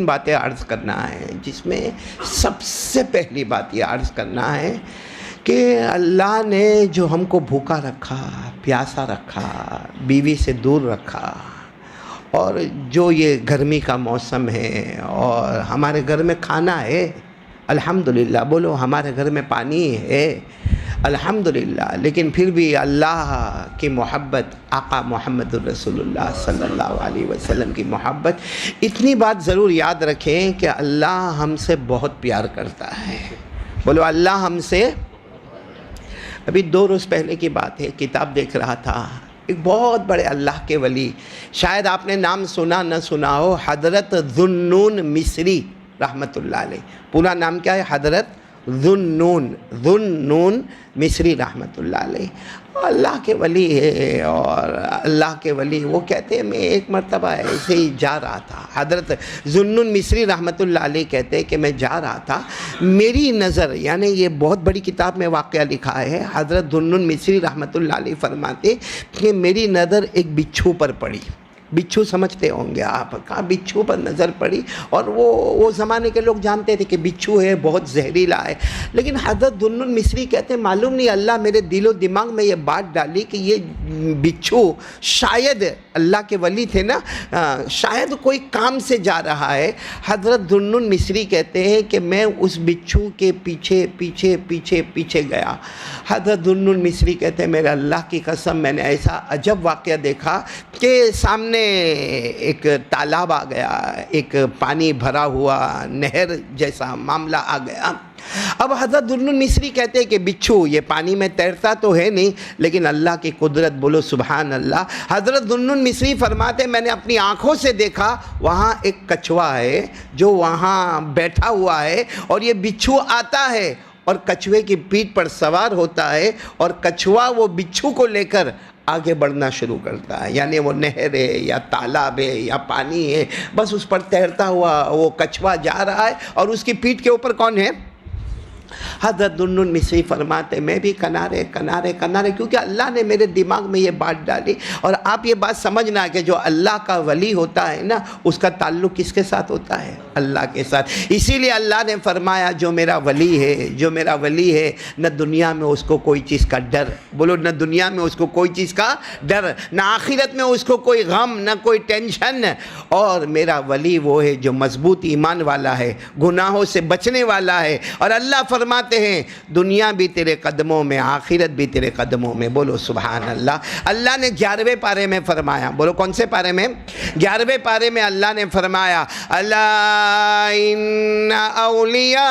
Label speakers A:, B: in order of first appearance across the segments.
A: باتیں عرض کرنا ہے، جس میں سب سے پہلی بات یہ عرض کرنا ہے کہ اللہ نے جو ہم کو بھوکا رکھا، پیاسا رکھا، بیوی سے دور رکھا، اور جو یہ گرمی کا موسم ہے اور ہمارے گھر میں کھانا ہے، الحمدللہ بولو، ہمارے گھر میں پانی ہے الحمدللہ، لیکن پھر بھی اللہ کی محبت، آقا محمد الرسول اللہ صلی اللہ علیہ وسلم کی محبت، اتنی بات ضرور یاد رکھیں کہ اللہ ہم سے بہت پیار کرتا ہے۔ بولو اللہ ہم سے۔ ابھی 2 روز پہلے کی بات ہے، کتاب دیکھ رہا تھا، ایک بہت بڑے اللہ کے ولی، شاید آپ نے نام سنا نہ سنا ہو، حضرت ذو النون مصری رحمۃ اللہ علیہ۔ پورا نام کیا ہے؟ حضرت ذو النون مصری رحمۃ اللہ علیہ۔ اللہ کے ولی ہے، اور اللہ کے ولی وہ کہتے ہیں، میں ایک مرتبہ ایسے ہی جا رہا تھا، حضرت ذو النون مصری رحمۃ اللہ علیہ کہتے ہیں کہ میں جا رہا تھا، میری نظر، یعنی یہ بہت بڑی کتاب میں واقعہ لکھا ہے، حضرت ذو النون مصری رحمۃ اللہ علیہ فرماتے کہ میری نظر ایک بچھو پر پڑی۔ بچھو سمجھتے ہوں گے آپ، کہاں بچھو پر نظر پڑی، اور وہ زمانے کے لوگ جانتے تھے کہ بچھو ہے، بہت زہریلا ہے، لیکن حضرت ذو النون مصری کہتے ہیں معلوم نہیں اللہ میرے دل و دماغ میں یہ بات ڈالی کہ یہ بچھو شاید، اللہ کے ولی تھے نا، شاید کوئی کام سے جا رہا ہے۔ حضرت ذو النون مصری کہتے ہیں کہ میں اس بچھو کے پیچھے پیچھے پیچھے پیچھے گیا۔ حضرت ذو النون مصری کہتے ہیں میرے اللہ کی قسم میں نے ایسا عجب واقعہ دیکھا کہ سامنے ایک تالاب آ گیا، ایک پانی بھرا ہوا نہر جیسا معاملہ آ گیا۔ اب حضرت ذو النون مصری کہتے ہیں کہ بچھو یہ پانی میں تیرتا تو ہے نہیں، لیکن اللہ کی قدرت، بولو سبحان اللہ۔ حضرت ذو النون مصری فرماتے میں نے اپنی آنکھوں سے دیکھا وہاں ایک کچھوا ہے جو وہاں بیٹھا ہوا ہے، اور یہ بچھو آتا ہے اور کچھوے کی پیٹھ پر سوار ہوتا ہے، اور کچھوا وہ بچھو کو لے کر آگے بڑھنا شروع کرتا ہے، یعنی وہ نہر ہے یا تالاب ہے یا پانی ہے، بس اس پر تیرتا ہوا وہ کچھوا جا رہا ہے، اور اس کی پیٹھ کے اوپر کون ہے؟ حضرت ذو النون مصری فرماتے میں بھی کنارے کنارے کنارے، کیونکہ اللہ نے میرے دماغ میں یہ بات ڈالی۔ اور آپ یہ بات سمجھنا کہ جو اللہ کا ولی ہوتا ہے نا، اس کا تعلق کس کے ساتھ ہوتا ہے؟ اللہ کے ساتھ۔ اسی لیے اللہ نے فرمایا جو میرا ولی ہے، جو میرا ولی ہے، نہ دنیا میں اس کو کوئی چیز کا ڈر، بولو نہ دنیا میں اس کو کوئی چیز کا ڈر، نہ آخرت میں اس کو کوئی غم، نہ کوئی ٹینشن۔ اور میرا ولی وہ ہے جو مضبوط ایمان والا ہے، گناہوں سے بچنے والا ہے، اور اللہ فرماتے ہیں دنیا بھی تیرے قدموں میں، آخرت بھی تیرے قدموں میں، بولو سبحان اللہ۔ اللہ نے 11ویں پارے میں فرمایا، بولو کون سے پارے میں؟ 11ویں پارے میں اللہ نے فرمایا الا ان اولیاء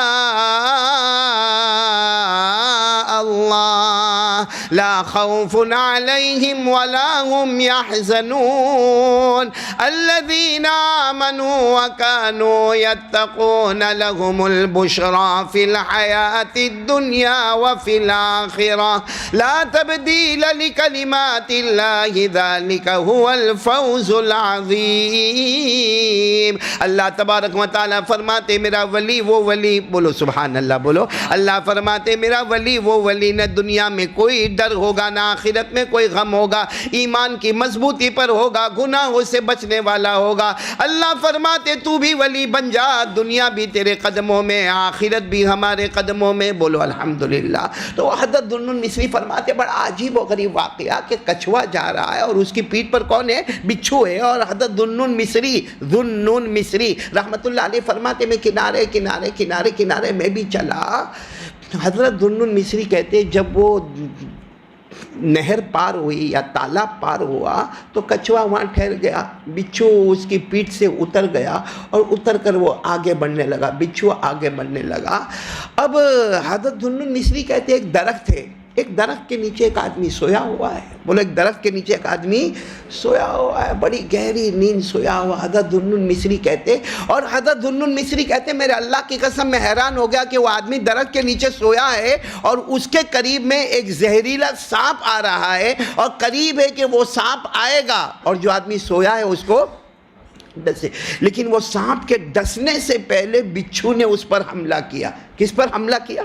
A: اللہ لا خوف علیہم ولا هم يحزنون الذین آمنوا وكانوا يتقون لهم البشرى في الحیات الدنیا وفي الآخرة لا تبدیل لکلمات اللہ ذلك هو الفوز العظیم۔ اللہ تبارک و تعالیٰ فرماتے میرا ولی وہ ولی، بولو سبحان اللہ بولو، اللہ فرماتے میرا ولی وہ ولی، نہ دنیا میں کوئی ڈر ہوگا، نہ آخرت میں کوئی غم ہوگا، ایمان کی مضبوطی پر ہوگا، گناہوں سے بچنے والا ہوگا۔ اللہ فرماتے تو بھی ولی بن جا، دنیا بھی تیرے قدموں میں، آخرت بھی ہمارے قدموں میں، بولو الحمدللہ۔ تو حضرت ذو النون مصری فرماتے بڑا عجیب و غریب واقعہ کہ کچھوا جا رہا ہے اور اس کی پیٹھ پر کون ہے؟ بچھو ہے، اور حضرت ذو النون مصری رحمت اللہ علیہ فرماتے میں کنارے کنارے کنارے کنارے میں بھی چلا۔ حضرت ذو النون مصری کہتے جب وہ نہر پار ہوئی یا تالاب پار ہوا تو کچھوا وہاں ٹھہر گیا، بچھو اس کی پیٹھ سے اتر گیا، اور اتر کر وہ آگے بڑھنے لگا، بچھو آگے بڑھنے لگا۔ اب حضرت ذو النون مصری کہتے ایک درخت ہے، ایک درخت کے نیچے ایک آدمی سویا ہوا ہے، بولو ایک درخت کے نیچے ایک آدمی سویا ہوا ہے، بڑی گہری نیند سویا ہوا۔ حضرت ذو النون مصری کہتے، اور حضرت ذو النون مصری کہتے میرے اللہ کی قسم میں حیران ہو گیا کہ وہ آدمی درخت کے نیچے سویا ہے، اور اس کے قریب میں ایک زہریلا سانپ آ رہا ہے، اور قریب ہے کہ وہ سانپ آئے گا اور جو آدمی سویا ہے اس کو ڈسے، لیکن وہ سانپ کے ڈسنے سے پہلے بچھو نے اس پر حملہ کیا۔ کس پر حملہ کیا؟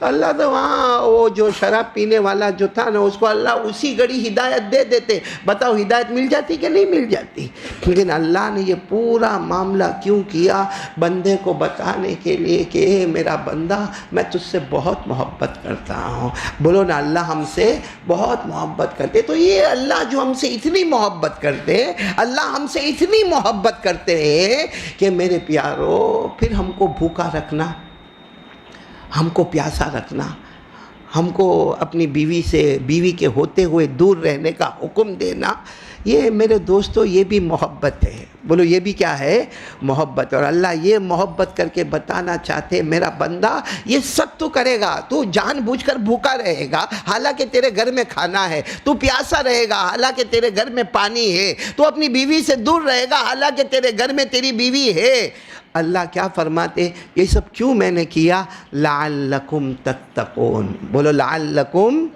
A: تو اللہ تو وہاں وہ جو شراب پینے والا جو تھا نا اس کو اللہ اسی گھڑی ہدایت دے دیتے. بتاؤ ہدایت مل جاتی کہ نہیں مل جاتی؟ لیکن اللہ نے یہ پورا معاملہ کیوں کیا؟ بندے کو بتانے کے لیے کہ اے میرا بندہ میں تجھ سے بہت محبت کرتا ہوں. بولو نا اللہ ہم سے بہت محبت کرتے. تو یہ اللہ جو ہم سے اتنی محبت کرتے، اللہ ہم سے اتنی محبت کرتے ہیں کہ میرے پیارو پھر ہم کو بھوکا رکھنا، ہم کو پیاسا رکھنا، ہم کو اپنی بیوی کے ہوتے ہوئے دور رہنے کا حکم دینا، یہ میرے دوستو یہ بھی محبت ہے. بولو یہ بھی کیا ہے؟ محبت. اور اللہ یہ محبت کر کے بتانا چاہتے میرا بندہ یہ سب تو کرے گا، تو جان بوجھ کر بھوکا رہے گا حالانکہ تیرے گھر میں کھانا ہے، تو پیاسا رہے گا حالانکہ تیرے گھر میں پانی ہے، تو اپنی بیوی سے دور رہے گا حالانکہ تیرے گھر میں تیری بیوی ہے. اللہ کیا فرماتے؟ یہ سب کیوں میں نے کیا؟ لعلکم تتقون. بولو لعلکم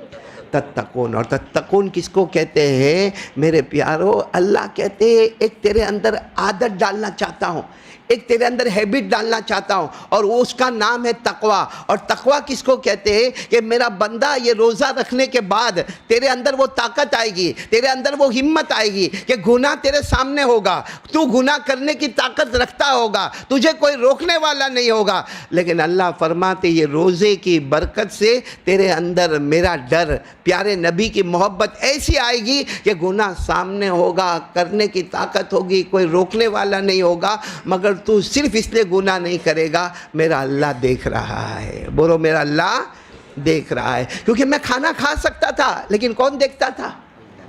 A: تتقون. اور تتقون کس کو کہتے ہیں میرے پیارو؟ اللہ کہتے ہیں ایک تیرے اندر عادت ڈالنا چاہتا ہوں، ایک تیرے اندر ہیبٹ ڈالنا چاہتا ہوں، اور وہ اس کا نام ہے تقوی. اور تقوی کس کو کہتے ہیں؟ کہ میرا بندہ یہ روزہ رکھنے کے بعد تیرے اندر وہ طاقت آئے گی، تیرے اندر وہ ہمت آئے گی کہ گناہ تیرے سامنے ہوگا، تو گناہ کرنے کی طاقت رکھتا ہوگا، تجھے کوئی روکنے والا نہیں ہوگا. لیکن اللہ فرماتے یہ روزے کی برکت سے تیرے اندر میرا ڈر، پیارے نبی کی محبت ایسی آئے گی کہ گناہ سامنے ہوگا، کرنے کی طاقت ہوگی، کوئی روکنے والا نہیں ہوگا، مگر تو صرف اس لیے گناہ نہیں کرے گا میرا اللہ دیکھ رہا ہے. بولو میرا اللہ دیکھ رہا ہے. کیونکہ میں کھانا کھا سکتا تھا لیکن کون دیکھتا تھا؟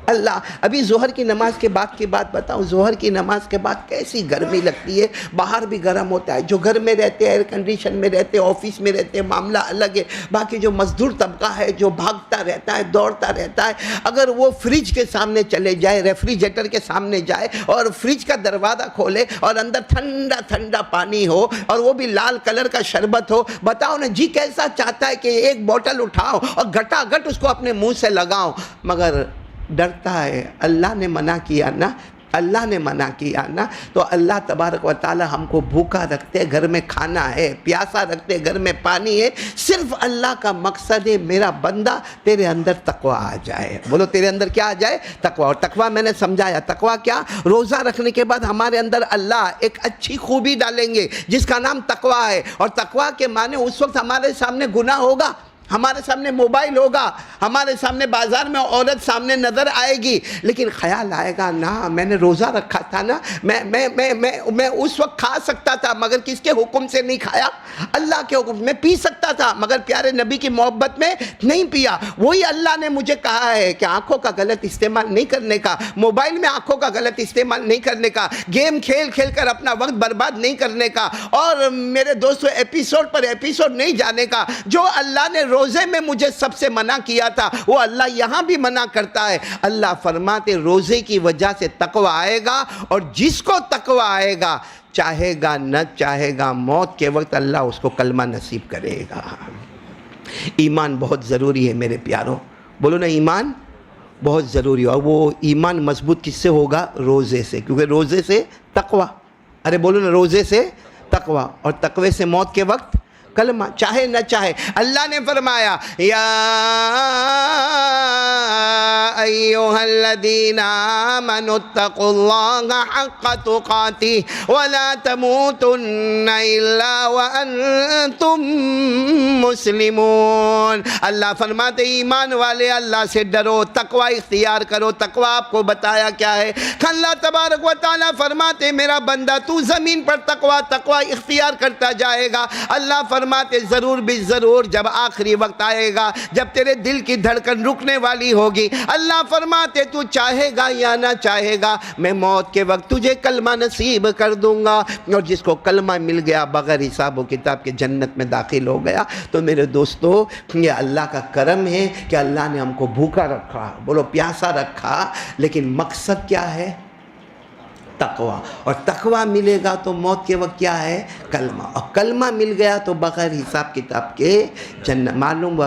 A: اللہ. ابھی ظہر کی نماز کے بعد کی بات بتاؤں، ظہر کی نماز کے بعد کیسی گرمی لگتی ہے، باہر بھی گرم ہوتا ہے. جو گھر میں رہتے ہیں ایئر کنڈیشن میں رہتے ہیں، آفس میں رہتے ہیں، معاملہ الگ ہے. باقی جو مزدور طبقہ ہے جو بھاگتا رہتا ہے، دوڑتا رہتا ہے، اگر وہ فریج کے سامنے چلے جائے، ریفریجریٹر کے سامنے جائے اور فریج کا دروازہ کھولے اور اندر ٹھنڈا ٹھنڈا پانی ہو اور وہ بھی لال کلر کا شربت ہو، بتاؤ نا جی کیسا چاہتا ہے کہ ایک بوٹل اٹھاؤ اور گھٹا گھٹ اس کو اپنے منہ سے لگاؤ، مگر ڈرتا ہے. اللہ نے منع کیا نا، اللہ نے منع کیا نا. تو اللہ تبارک و تعالی ہم کو بھوکا رکھتے، گھر میں کھانا ہے، پیاسا رکھتے، گھر میں پانی ہے. صرف اللہ کا مقصد ہے میرا بندہ تیرے اندر تقوی آ جائے. بولو تیرے اندر کیا آ جائے؟ تقوی. اور تقوی میں نے سمجھایا تقوی کیا؟ روزہ رکھنے کے بعد ہمارے اندر اللہ ایک اچھی خوبی ڈالیں گے جس کا نام تقوی ہے. اور تقوی کے معنی اس وقت ہمارے سامنے گناہ ہوگا، ہمارے سامنے موبائل ہوگا، ہمارے سامنے بازار میں عورت سامنے نظر آئے گی، لیکن خیال آئے گا نا میں نے روزہ رکھا تھا نا، میں اس وقت کھا سکتا تھا مگر کس کے حکم سے نہیں کھایا؟ اللہ کے حکم. میں پی سکتا تھا مگر پیارے نبی کی محبت میں نہیں پیا. وہی اللہ نے مجھے کہا ہے کہ آنکھوں کا غلط استعمال نہیں کرنے کا، موبائل میں آنکھوں کا غلط استعمال نہیں کرنے کا، گیم کھیل کھیل کر اپنا وقت برباد نہیں کرنے کا، اور میرے دوستو ایپیسوڈ پر ایپیسوڈ نہیں جانے کا. جو اللہ نے روزے میں مجھے سب سے منع کیا تھا وہ اللہ یہاں بھی منع کرتا ہے. اللہ فرماتے روزے کی وجہ سے تقوی آئے گا، اور جس کو تقوی آئے گا چاہے گا نہ چاہے گا موت کے وقت اللہ اس کو کلمہ نصیب کرے گا. ایمان بہت ضروری ہے میرے پیاروں. بولو نا ایمان بہت ضروری ہے. اور وہ ایمان مضبوط کس سے ہوگا؟ روزے سے. کیونکہ روزے سے تقوی. ارے بولو نا روزے سے تقوی، اور تقوی سے موت کے وقت کلمہ، چاہے نہ چاہے. اللہ نے فرمایا یا ایھا الذین آمنوا اتقوا اللہ حق تقاتہ ولا تموتن الا وانتم مسلمون. اللہ فرماتے ایمان والے اللہ سے ڈرو، تقوی اختیار کرو. تقوی آپ کو بتایا کیا ہے؟ اللہ تبارک و تعالیٰ فرماتے میرا بندہ تو زمین پر تقوی اختیار کرتا جائے گا. اللہ فرماتے ضرور بھی ضرور جب آخری وقت آئے گا، جب تیرے دل کی دھڑکن رکنے والی ہوگی، اللہ فرماتے تو چاہے گا یا نہ چاہے گا میں موت کے وقت تجھے کلمہ نصیب کر دوں گا. اور جس کو کلمہ مل گیا بغیر حساب و کتاب کے جنت میں داخل ہو گیا. تو میرے دوستو یہ اللہ کا کرم ہے کہ اللہ نے ہم کو بھوکا رکھا، بولو پیاسا رکھا، لیکن مقصد کیا ہے؟ تقوی. اور تقوی ملے گا تو موت کے وقت کیا ہے؟ کلمہ. اور کلمہ مل گیا تو بغیر حساب کتاب کے جنت. معلوم